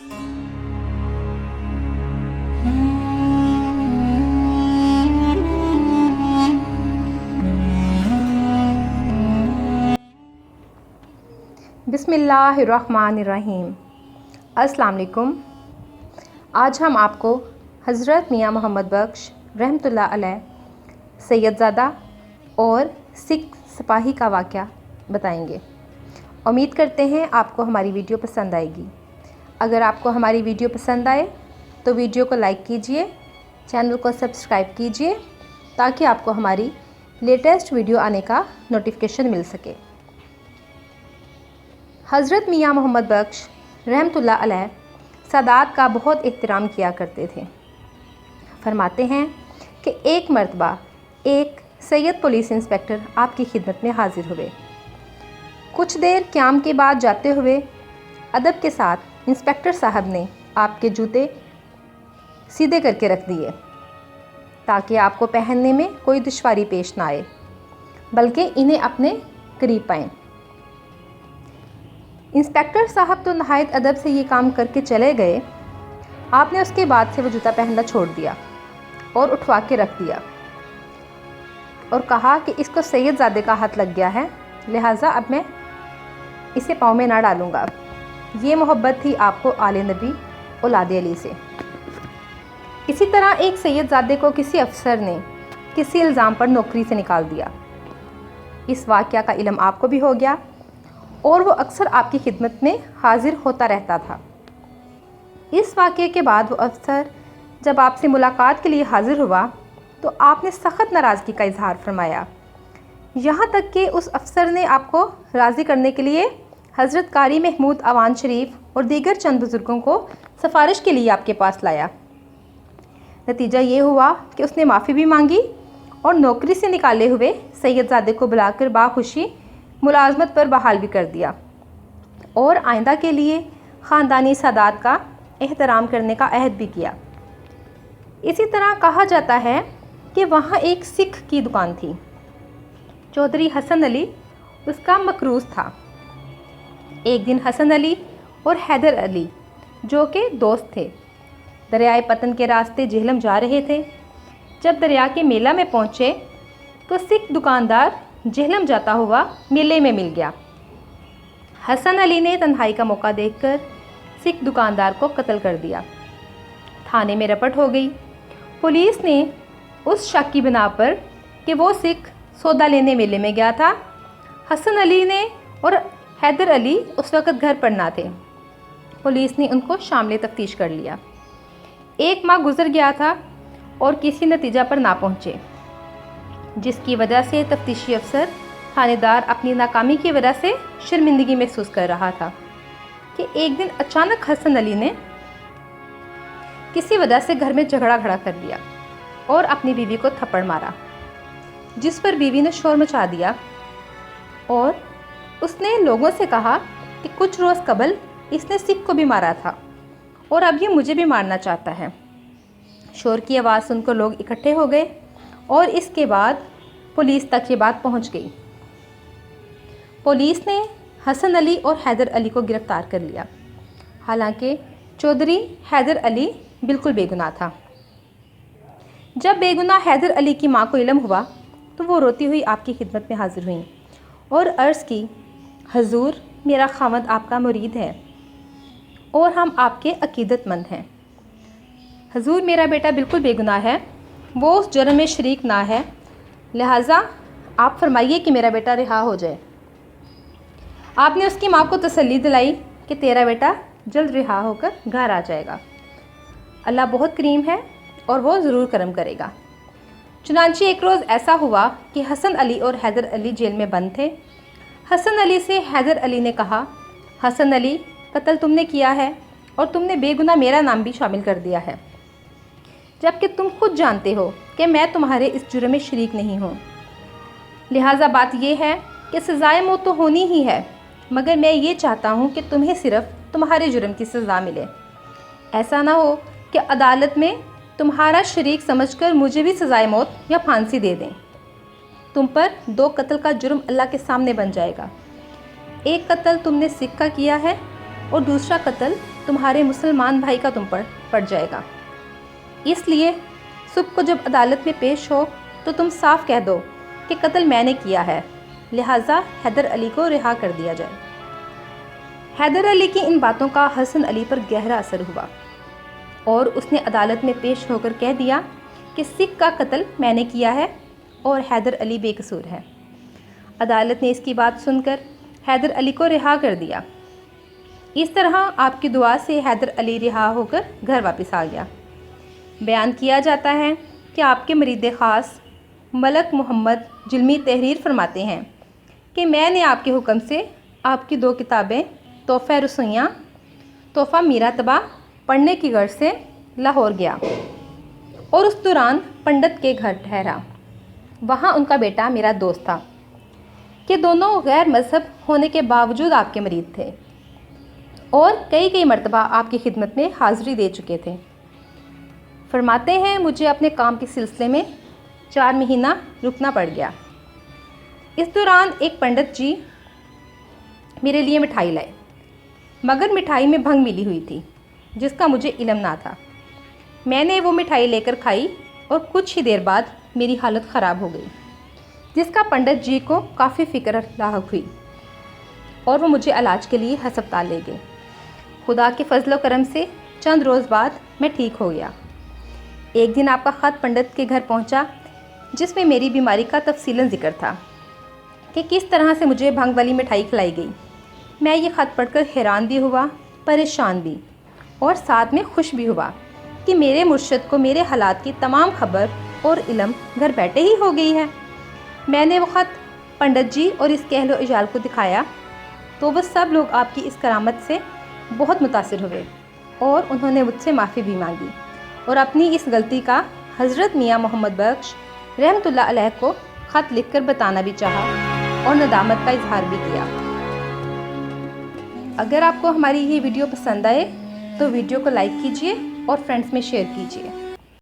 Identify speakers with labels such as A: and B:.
A: बिस्मिल्लाहिर्रहमानिर्रहीम। अस्सलाम वालेकुम। आज हम आपको हज़रत मियाँ मोहम्मद बख्श रहमतुल्लाह अलैह सैयदज़ादा और सिख सिपाही का वाक़या बताएंगे। उम्मीद करते हैं आपको हमारी वीडियो पसंद आएगी। अगर आपको हमारी वीडियो पसंद आए तो वीडियो को लाइक कीजिए, चैनल को सब्सक्राइब कीजिए ताकि आपको हमारी लेटेस्ट वीडियो आने का नोटिफिकेशन मिल सके। हज़रत मियाँ मोहम्मद बख्श रहमतुल्लाह अलैह सादात का बहुत एहतराम किया करते थे। फरमाते हैं कि एक मर्तबा एक सैयद पुलिस इंस्पेक्टर आपकी खिदमत में हाज़िर हुए। कुछ देर क़याम के बाद जाते हुए अदब के साथ इंस्पेक्टर साहब ने आपके जूते सीधे करके रख दिए ताकि आपको पहनने में कोई दुश्वारी पेश ना आए, बल्कि इन्हें अपने करीब पाएँ। इंस्पेक्टर साहब तो नहायत अदब से ये काम करके चले गए। आपने उसके बाद से वो जूता पहनना छोड़ दिया और उठवा के रख दिया और कहा कि इसको सैयदज़ादे का हाथ लग गया है, लिहाजा अब मैं इसे पाँव में ना डालूँगा। ये मोहब्बत थी आपको आले नबी औलाद अली से। इसी तरह एक सैयदज़ादे को किसी अफसर ने किसी इल्ज़ाम पर नौकरी से निकाल दिया। इस वाक़या का इल्म आपको भी हो गया और वो अक्सर आपकी खिदमत में हाज़िर होता रहता था। इस वाक़ये के बाद वो अफसर जब आपसे मुलाकात के लिए हाज़िर हुआ तो आपने सख्त नाराज़गी का इजहार फरमाया। यहाँ तक कि उस अफसर ने आपको राज़ी करने के लिए हज़रत कारी महमूद अवान शरीफ और दीगर चंद बुज़ुर्गों को सिफारिश के लिए आपके पास लाया। नतीजा ये हुआ कि उसने माफ़ी भी मांगी और नौकरी से निकाले हुए सैयदज़ादे को बुलाकर बाखुशी मुलाजमत पर बहाल भी कर दिया और आइंदा के लिए ख़ानदानी सादात का एहतराम करने का अहद भी किया। इसी तरह कहा जाता है कि वहाँ एक सिख की दुकान थी। चौधरी हसन अली उसका मकरूज़ था। एक दिन हसन अली और हैदर अली जो कि दोस्त थे, दरियाए पतन के रास्ते जेहलम जा रहे थे। जब दरिया के मेला में पहुँचे तो सिख दुकानदार जेहलम जाता हुआ मेले में मिल गया। हसन अली ने तन्हाई का मौका देखकर सिख दुकानदार को कत्ल कर दिया। थाने में रपट हो गई। पुलिस ने उस शक की बिना पर कि वो सिख सौदा लेने मेले में गया था, हसन अली ने और हैदर अली उस वक़्त घर पर ना थे, पुलिस ने उनको शामिल तफ्तीश कर लिया। 1 माह गुजर गया था और किसी नतीजा पर ना पहुँचे, जिसकी वजह से तफ्तीशी अफसर थानेदार अपनी नाकामी की वजह से शर्मिंदगी महसूस कर रहा था कि एक दिन अचानक हसन अली ने किसी वजह से घर में झगड़ा खड़ा कर दिया और अपनी बीवी को थप्पड़ मारा, जिस पर बीवी ने शोर मचा दिया और उसने लोगों से कहा कि कुछ रोज़ कबल इसने सिख को भी मारा था और अब ये मुझे भी मारना चाहता है। शोर की आवाज़ सुनकर लोग इकट्ठे हो गए और इसके बाद पुलिस तक ये बात पहुंच गई। पुलिस ने हसन अली और हैदर अली को गिरफ़्तार कर लिया। हालांकि चौधरी हैदर अली बिल्कुल बेगुनाह था। जब बेगुनाह हैदर अली की मां को इल्म हुआ तो वो रोती हुई आपकी खिदमत में हाज़िर हुई और अर्ज़ की, हजूर, मेरा खावंद आपका मुरीद है और हम आपके अकीदतमंद हैं। हजूर, मेरा बेटा बिल्कुल बेगुनाह है, वो उस जुर्म में शरीक ना है, लिहाजा आप फरमाइए कि मेरा बेटा रिहा हो जाए। आपने उसकी माँ को तसल्ली दिलाई कि तेरा बेटा जल्द रिहा होकर घर आ जाएगा, अल्लाह बहुत करीम है और वो ज़रूर करम करेगा। चुनांचे एक रोज़ ऐसा हुआ कि हसन अली और हैदर अली जेल में बंद थे। हसन अली से हैदर अली ने कहा, हसन अली, कत्ल तुमने किया है और तुमने बेगुनाह मेरा नाम भी शामिल कर दिया है, जबकि तुम खुद जानते हो कि मैं तुम्हारे इस जुर्म में शरीक नहीं हूँ। लिहाजा बात यह है कि सज़ाए मौत तो होनी ही है, मगर मैं ये चाहता हूँ कि तुम्हें सिर्फ़ तुम्हारे जुर्म की सज़ा मिले। ऐसा ना हो कि अदालत में तुम्हारा शरीक समझकर मुझे भी सज़ाए मौत या फांसी दे दें। तुम पर 2 कत्ल का जुर्म अल्लाह के सामने बन जाएगा। एक कत्ल तुमने सिख का किया है और दूसरा कत्ल तुम्हारे मुसलमान भाई का तुम पर पड़ जाएगा। इसलिए सुबह को जब अदालत में पेश हो तो तुम साफ कह दो कि कत्ल मैंने किया है, लिहाजा हैदर अली को रिहा कर दिया जाए। हैदर अली की इन बातों का हसन अली पर गहरा असर हुआ और उसने अदालत में पेश होकर कह दिया कि सिख का कत्ल मैंने किया है और हैदर अली बेकसूर है। अदालत ने इसकी बात सुनकर हैदर अली को रिहा कर दिया। इस तरह आपकी दुआ से हैदर अली रिहा होकर घर वापस आ गया। बयान किया जाता है कि आपके मरीद ख़ास मलक मोहम्मद जुल्मी तहरीर फरमाते हैं कि मैंने आपके हुक्म से आपकी 2 किताबें तोहफ़ा रसोइयाँ, तोहफ़ा मीरा तबा पढ़ने की गर्ज से लाहौर गया और उस दौरान पंडित के घर ठहरा। वहाँ उनका बेटा मेरा दोस्त था कि दोनों गैर मज़हब होने के बावजूद आपके मरीद थे और कई मरतबा आपकी खिदमत में हाज़िरी दे चुके थे। फरमाते हैं मुझे अपने काम के सिलसिले में 4 महीना रुकना पड़ गया। इस दौरान एक पंडित जी मेरे लिए मिठाई लाए, मगर मिठाई में भंग मिली हुई थी जिसका मुझे इल्म ना था। मैंने वो मिठाई लेकर खाई और कुछ ही देर बाद मेरी हालत ख़राब हो गई, जिसका पंडित जी को काफ़ी फ़िक्र लाहक हुई और वो मुझे इलाज के लिए हस्पताल ले गए। खुदा के फजल करम से चंद रोज़ बाद मैं ठीक हो गया। एक दिन आपका ख़त पंडित के घर पहुंचा, जिसमें मेरी बीमारी का तफसीलन ज़िक्र था कि किस तरह से मुझे भंग वाली मिठाई खिलाई गई। मैं ये ख़त पढ़कर हैरान भी हुआ, परेशान भी और साथ में खुश भी हुआ कि मेरे मुर्शिद को मेरे हालात की तमाम खबर और इल्म घर बैठे ही हो गई है। मैंने वो ख़त पंडित जी और इस कहलो इजाल को दिखाया तो वह सब लोग आपकी इस करामत से बहुत मुतासिर हुए और उन्होंने मुझसे माफ़ी भी मांगी और अपनी इस गलती का हज़रत मियाँ मोहम्मद बख्श रहमतुल्लाह अलैह को ख़त लिखकर बताना भी चाहा और नदामत का इजहार भी किया। अगर आपको हमारी ये वीडियो पसंद आए तो वीडियो को लाइक कीजिए और फ्रेंड्स में शेयर कीजिए।